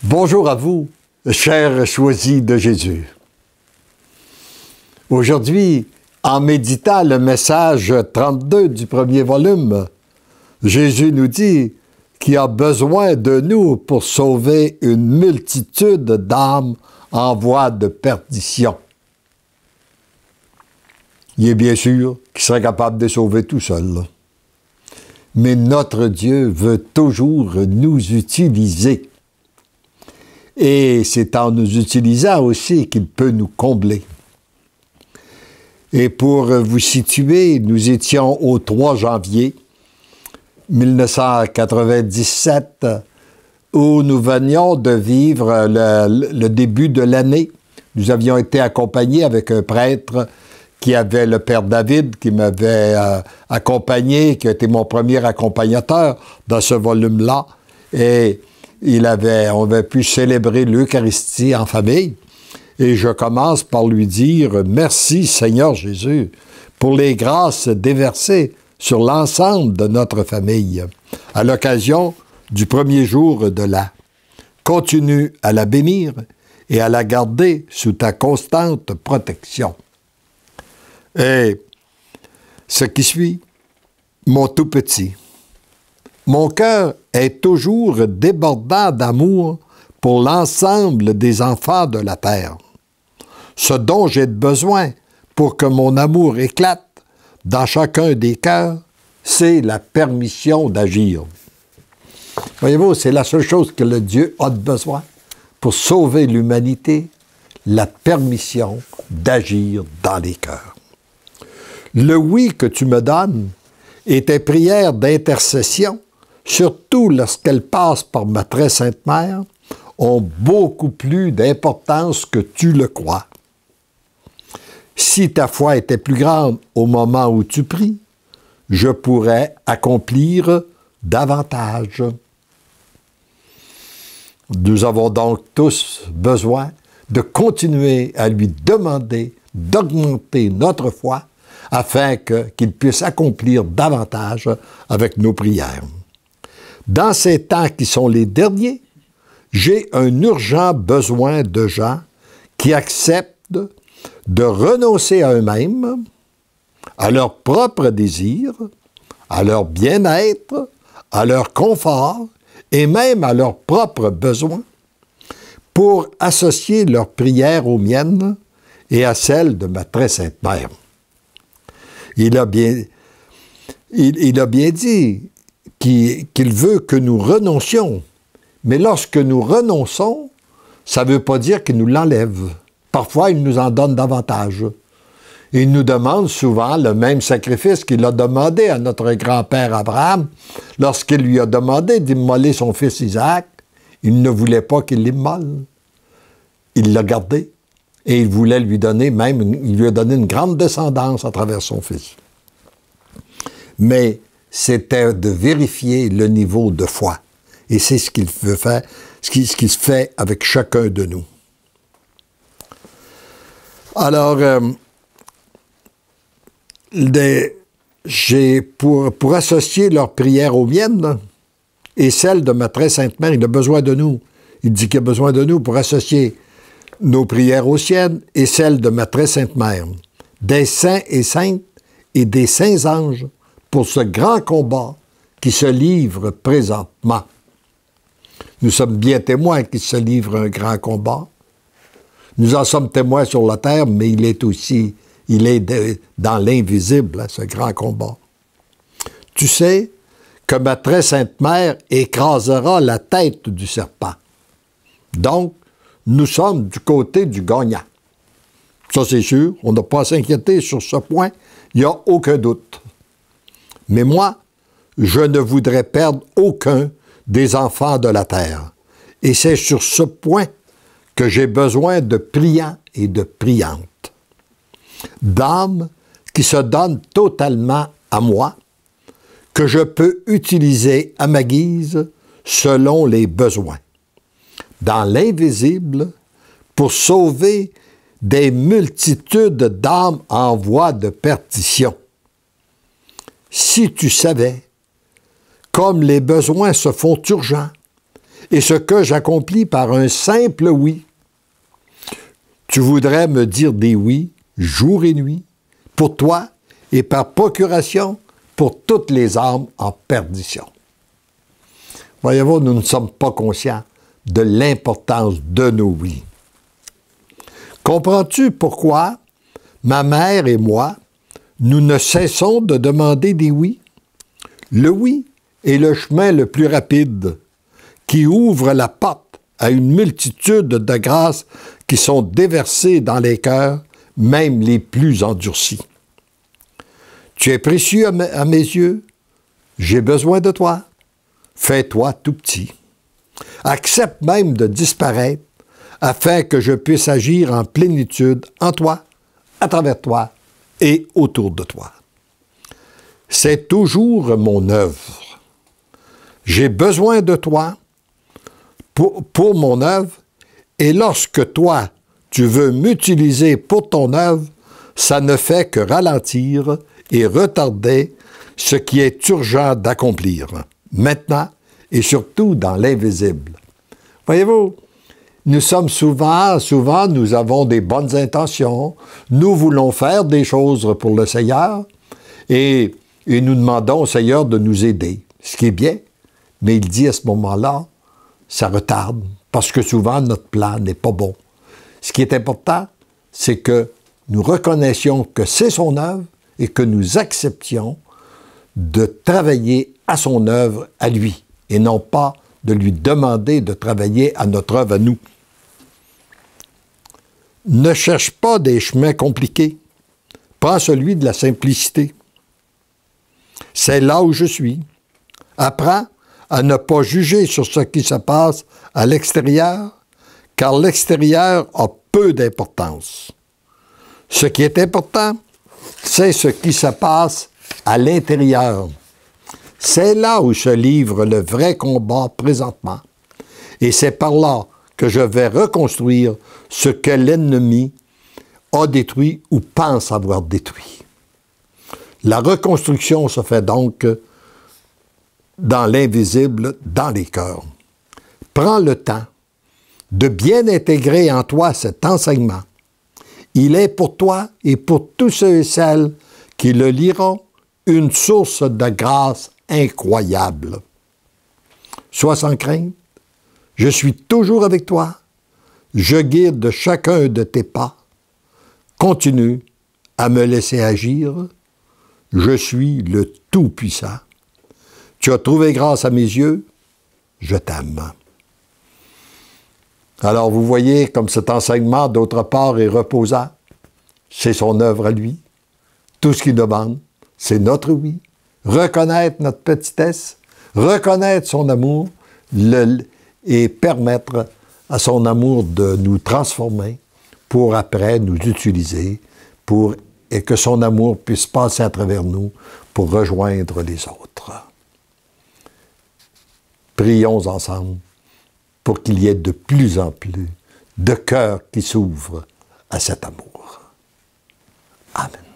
Bonjour à vous, chers choisis de Jésus. Aujourd'hui, en méditant le message 32 du premier volume, Jésus nous dit qu'il a besoin de nous pour sauver une multitude d'âmes en voie de perdition. Il est bien sûr qu'il serait capable de les sauver tout seul. Mais notre Dieu veut toujours nous utiliser. Et c'est en nous utilisant aussi qu'il peut nous combler. Et pour vous situer, nous étions au 3 janvier 1997, où nous venions de vivre le début de l'année. Nous avions été accompagnés avec un prêtre qui avait le Père David, qui m'avait accompagné, qui a été mon premier accompagnateur dans ce volume-là. Et on avait pu célébrer l'Eucharistie en famille. Et je commence par lui dire « Merci Seigneur Jésus pour les grâces déversées sur l'ensemble de notre famille à l'occasion du premier jour de l'an. Continue à la bénir et à la garder sous ta constante protection. » Et ce qui suit, mon tout petit, mon cœur est toujours débordant d'amour pour l'ensemble des enfants de la terre. Ce dont j'ai besoin pour que mon amour éclate dans chacun des cœurs, c'est la permission d'agir. Voyez-vous, c'est la seule chose que le Dieu a de besoin pour sauver l'humanité, la permission d'agir dans les cœurs. Le oui que tu me donnes et tes prières d'intercession, surtout lorsqu'elles passent par ma très sainte mère, ont beaucoup plus d'importance que tu le crois. Si ta foi était plus grande au moment où tu pries, je pourrais accomplir davantage. Nous avons donc tous besoin de continuer à lui demander d'augmenter notre foi afin qu'il puisse accomplir davantage avec nos prières. Dans ces temps qui sont les derniers, j'ai un urgent besoin de gens qui acceptent de renoncer à eux-mêmes, à leurs propres désirs, à leur bien-être, à leur confort et même à leurs propres besoins, pour associer leurs prières aux miennes et à celles de ma très sainte mère. Il a bien dit qu'il veut que nous renoncions. Mais lorsque nous renonçons, ça ne veut pas dire qu'il nous l'enlève. Parfois, il nous en donne davantage. Il nous demande souvent le même sacrifice qu'il a demandé à notre grand-père Abraham lorsqu'il lui a demandé d'immoler son fils Isaac. Il ne voulait pas qu'il l'immole. Il l'a gardé. Et il voulait lui donner il lui a donné une grande descendance à travers son fils. Mais c'était de vérifier le niveau de foi. Et c'est ce qu'il veut faire, ce qui se fait avec chacun de nous. Alors, pour associer leurs prières aux miennes et celles de ma très sainte mère, il a besoin de nous. Il dit qu'il a besoin de nous pour associer nos prières aux siennes et celles de ma très sainte mère, des saints et saintes et des saints anges pour ce grand combat qui se livre présentement. Nous sommes bien témoins qu'il se livre un grand combat. Nous en sommes témoins sur la terre, mais il est dans l'invisible, ce grand combat. Tu sais que ma très sainte mère écrasera la tête du serpent. Donc, nous sommes du côté du gagnant. Ça, c'est sûr, on n'a pas à s'inquiéter sur ce point, il n'y a aucun doute. Mais moi, je ne voudrais perdre aucun des enfants de la terre. Et c'est sur ce point que j'ai besoin de priants et de priantes. D'âmes qui se donnent totalement à moi, que je peux utiliser à ma guise selon les besoins. Dans l'invisible, pour sauver des multitudes d'âmes en voie de perdition. Si tu savais comme les besoins se font urgents et ce que j'accomplis par un simple oui. Tu voudrais me dire des oui, jour et nuit, pour toi et par procuration pour toutes les âmes en perdition. Voyez-vous, nous ne sommes pas conscients de l'importance de nos oui. Comprends-tu pourquoi ma mère et moi, nous ne cessons de demander des oui? Le oui est le chemin le plus rapide qui ouvre la porte à une multitude de grâces qui sont déversées dans les cœurs, même les plus endurcis. Tu es précieux à mes yeux, j'ai besoin de toi, fais-toi tout petit. Accepte même de disparaître afin que je puisse agir en plénitude en toi, à travers toi et autour de toi. C'est toujours mon œuvre. J'ai besoin de toi pour mon œuvre, et lorsque toi, tu veux m'utiliser pour ton œuvre, ça ne fait que ralentir et retarder ce qui est urgent d'accomplir, maintenant et surtout dans l'invisible. Voyez-vous, nous sommes souvent, nous avons des bonnes intentions, nous voulons faire des choses pour le Seigneur, et nous demandons au Seigneur de nous aider, ce qui est bien, mais il dit à ce moment-là, ça retarde, parce que souvent notre plan n'est pas bon. Ce qui est important, c'est que nous reconnaissions que c'est son œuvre et que nous acceptions de travailler à son œuvre à lui, et non pas de lui demander de travailler à notre œuvre à nous. Ne cherche pas des chemins compliqués. Prends celui de la simplicité. C'est là où je suis. Apprends à ne pas juger sur ce qui se passe à l'extérieur, car l'extérieur a peu d'importance. Ce qui est important, c'est ce qui se passe à l'intérieur. C'est là où se livre le vrai combat présentement. Et c'est par là que je vais reconstruire ce que l'ennemi a détruit ou pense avoir détruit. La reconstruction se fait donc dans l'invisible, dans les cœurs. Prends le temps de bien intégrer en toi cet enseignement. Il est pour toi et pour tous ceux et celles qui le liront une source de grâce incroyable. Sois sans crainte, je suis toujours avec toi, je guide chacun de tes pas. Continue à me laisser agir, je suis le Tout-Puissant. Tu as trouvé grâce à mes yeux, je t'aime. Alors vous voyez comme cet enseignement, d'autre part, est reposant. C'est son œuvre à lui. Tout ce qu'il demande, c'est notre oui. Reconnaître notre petitesse, reconnaître son amour et permettre à son amour de nous transformer pour après nous utiliser et que son amour puisse passer à travers nous pour rejoindre les autres. Prions ensemble pour qu'il y ait de plus en plus de cœurs qui s'ouvrent à cet amour. Amen.